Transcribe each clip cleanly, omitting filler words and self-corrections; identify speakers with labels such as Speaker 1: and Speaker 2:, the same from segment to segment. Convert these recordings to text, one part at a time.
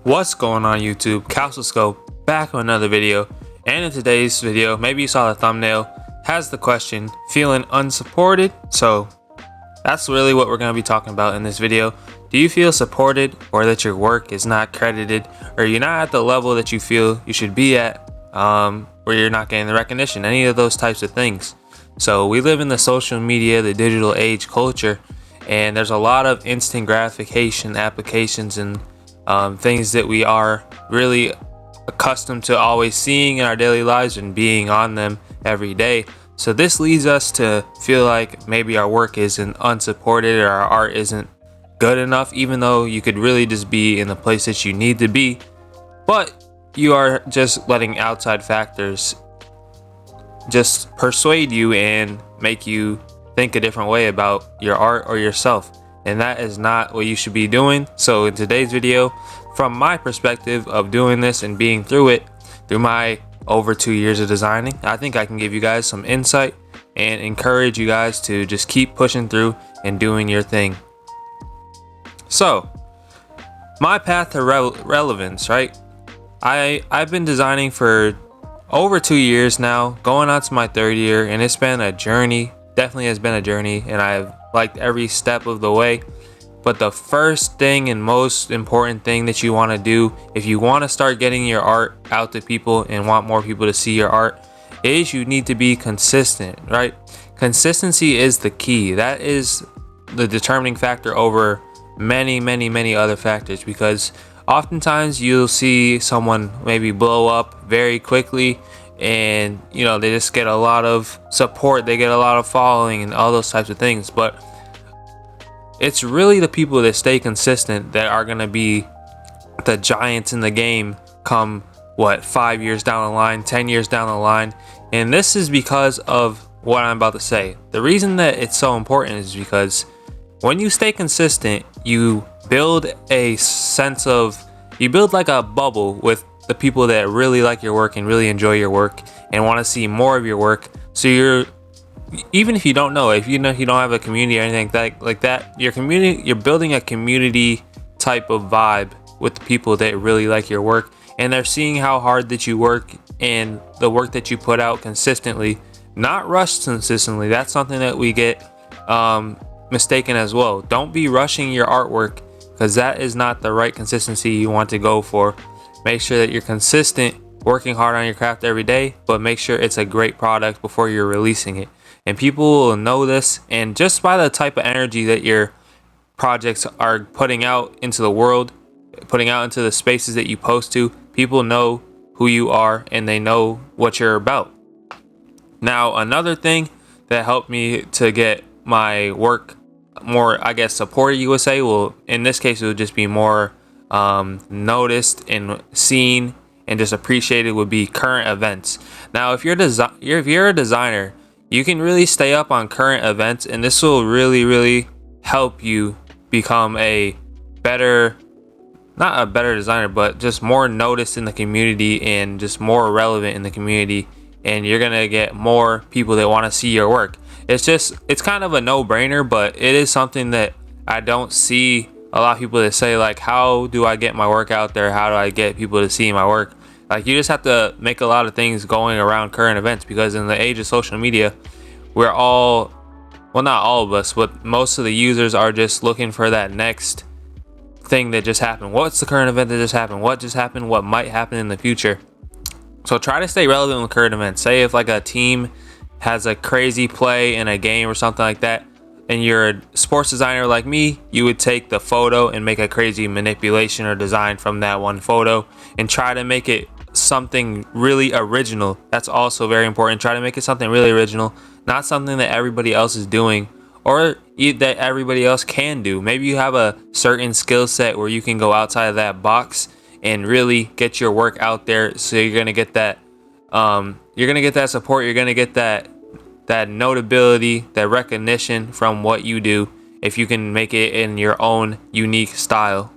Speaker 1: What's going on YouTube? Calsoscoped back with another video, and in today's video, maybe you saw the thumbnail, has the question, feeling unsupported? So that's really what we're going to be talking about in this video. Do you feel supported, or that your work is not credited, or you're not at the level that you feel you should be at, where you're not getting the recognition, any of those types of things? So we live in the social media, the digital age culture, and there's a lot of instant gratification applications and things that we are really accustomed to always seeing in our daily lives and being on them every day. So this leads us to feel like maybe our work isn't unsupported or our art isn't good enough, even though you could really just be in the place that you need to be, but you are just letting outside factors just persuade you and make you think a different way about your art or yourself. And that is not what you should be doing. So in today's video, from my perspective of doing this and being through it, through my over 2 years of designing, I think I can give you guys some insight and encourage you guys to just keep pushing through and doing your thing. So my path to relevance, right? I've been designing for over 2 years now, going on to my third year, and it's been a journey. Definitely has been a journey, and I've liked every step of the way. But the first thing and most important thing that you want to do if you want to start getting your art out to people and want more people to see your art is you need to be consistent, right? Consistency is the key. That is the determining factor over many other factors, because oftentimes you'll see someone maybe blow up very quickly and they just get a lot of support, they get a lot of following and all those types of things, but it's really the people that stay consistent that are going to be the giants in the game come 5 years down the line, 10 years down the line. And this is because of what I'm about to say. The reason that it's so important is because when you stay consistent, you build a sense of, you build like a bubble with the people that really like your work and really enjoy your work and want to see more of your work. So you're, even if you don't know, if you don't have a community or anything like that, you're building a community type of vibe with the people that really like your work, and they're seeing how hard that you work and the work that you put out consistently, not rushed consistently. That's something that we get mistaken as well. Don't be rushing your artwork, because that is not the right consistency you want to go for. Make sure that you're consistent, working hard on your craft every day, but make sure it's a great product before you're releasing it. And people will know this, and just by the type of energy that your projects are putting out into the world, putting out into the spaces that you post to, people know who you are and they know what you're about. Now, another thing that helped me to get my work more, I guess, supported, you would say, well, in this case, it would just be more noticed and seen and just appreciated, would be current events. Now, if you're a designer, you can really stay up on current events, and this will really help you become a better, not a better designer, but just more noticed in the community and just more relevant in the community. And you're gonna get more people that want to see your work. It's kind of a no-brainer, but it is something that I don't see a lot of people that say, like, how do I get my work out there? How do I get people to see my work? Like, you just have to make a lot of things going around current events, because in the age of social media, we're all, well, not all of us, but most of the users are just looking for that next thing that just happened. What's the current event that just happened? What just happened? What might happen in the future? So try to stay relevant with current events. Say if like a team has a crazy play in a game or something like that, and you're a sports designer like me, you would take the photo and make a crazy manipulation or design from that one photo and try to make it something really original. That's also very important. Try to make it something really original, not something that everybody else is doing or that everybody else can do. Maybe you have a certain skill set where you can go outside of that box and really get your work out there. So you're gonna get that support. You're gonna get that notability, that recognition from what you do, if you can make it in your own unique style.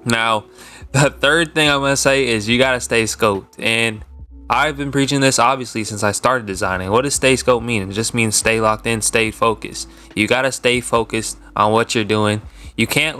Speaker 1: Now, the third thing I'm going to say is you got to stay scoped. And I've been preaching this obviously since I started designing. What does stay scoped mean? It just means stay locked in, stay focused. You got to stay focused on what you're doing. You can't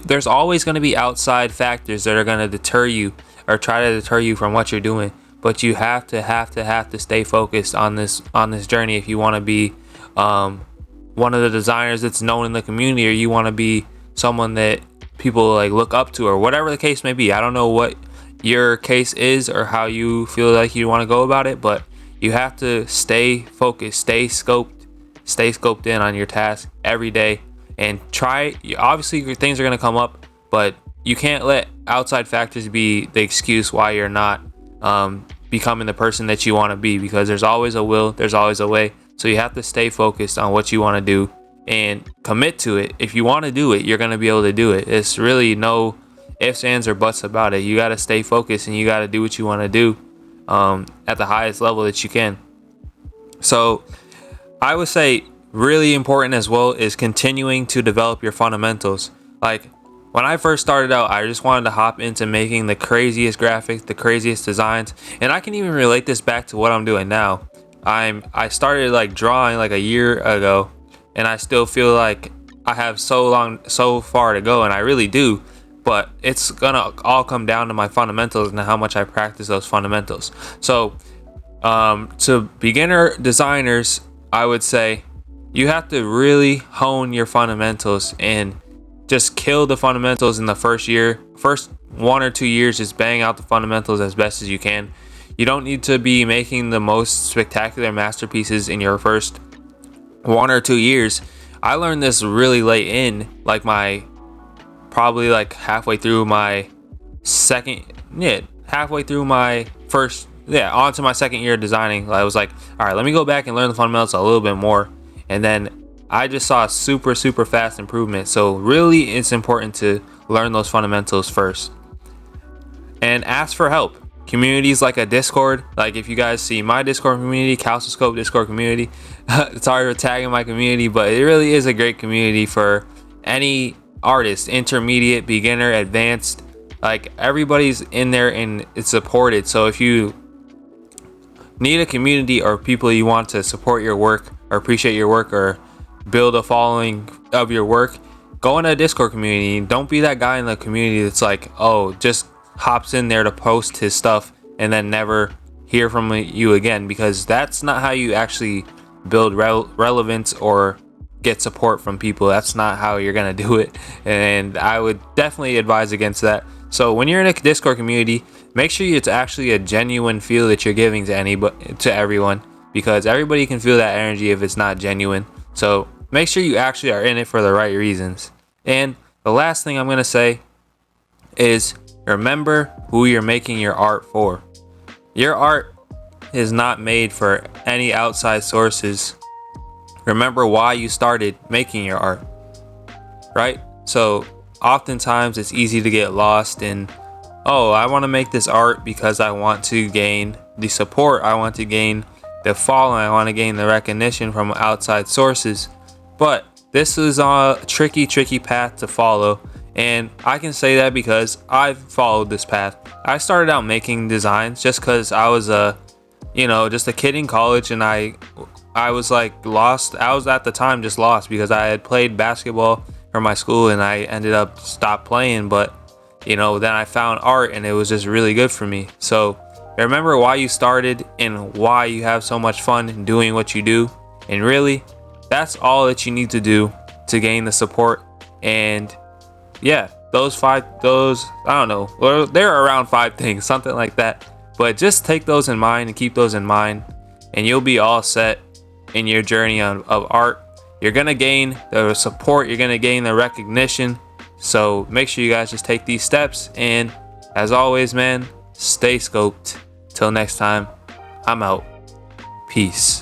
Speaker 1: there's always going to be outside factors that are going to deter you or try to deter you from what you're doing. But you have to stay focused on this journey if you want to be one of the designers that's known in the community, or you want to be someone that people like look up to, or whatever the case may be. I don't know what your case is or how you feel like you want to go about it, but you have to stay focused, stay scoped in on your task every day, and try. Obviously things are going to come up, but you can't let outside factors be the excuse why you're not becoming the person that you want to be, because there's always a will, there's always a way. So you have to stay focused on what you want to do and commit to it. If you want to do it, you're going to be able to do it. It's really no ifs, ands, or buts about it. You got to stay focused and you got to do what you want to do at the highest level that you can. So I would say really important as well is continuing to develop your fundamentals. Like when I first started out, I just wanted to hop into making the craziest graphics, the craziest designs. And I can even relate this back to what I'm doing now. I started like drawing like a year ago, and I still feel like I have so far to go, and I really do. But it's gonna all come down to my fundamentals and how much I practice those fundamentals. So to beginner designers, I would say you have to really hone your fundamentals and just kill the fundamentals in the first 1 or 2 years. Just bang out the fundamentals as best as you can. You don't need to be making the most spectacular masterpieces in your first 1 or 2 years. I learned this really late in, like probably like halfway through my onto my second year of designing. I was like, all right, let me go back and learn the fundamentals a little bit more. And then I just saw super fast improvement. So really it's important to learn those fundamentals first. And ask for help. Communities like a Discord, like if you guys see my Discord community, calsoscoped Discord community, sorry for tagging my community, but it really is a great community for any artist, intermediate, beginner, advanced. Like everybody's in there and it's supported. So if you need a community or people you want to support your work or appreciate your work or build a following of your work, go in a Discord community. Don't be that guy in the community that's like, oh, just hops in there to post his stuff and then never hear from you again, because that's not how you actually build relevance or get support from people. That's not how you're gonna do it, and I would definitely advise against that. So when you're in a Discord community, make sure it's actually a genuine feel that you're giving to everyone, because everybody can feel that energy if it's not genuine. So make sure you actually are in it for the right reasons. And the last thing I'm gonna say is remember who you're making your art for. Your art is not made for any outside sources. Remember why you started making your art, right? So oftentimes it's easy to get lost in, oh, I want to make this art because I want to gain the support, I want to gain the following, I want to gain the recognition from outside sources. But this is a tricky path to follow. And I can say that because I've followed this path. I started out making designs just because I was just a kid in college, and I was like lost. I was at the time just lost because I had played basketball for my school and I ended up stopped playing. But then I found art and it was just really good for me. So remember why you started and why you have so much fun doing what you do. And really, that's all that you need to do to gain the support. And yeah, I don't know. Well, they're around 5 things, something like that. But just take those in mind and keep those in mind, and you'll be all set in your journey of art. You're going to gain the support. You're going to gain the recognition. So make sure you guys just take these steps. And as always, man, stay scoped. Till next time, I'm out. Peace.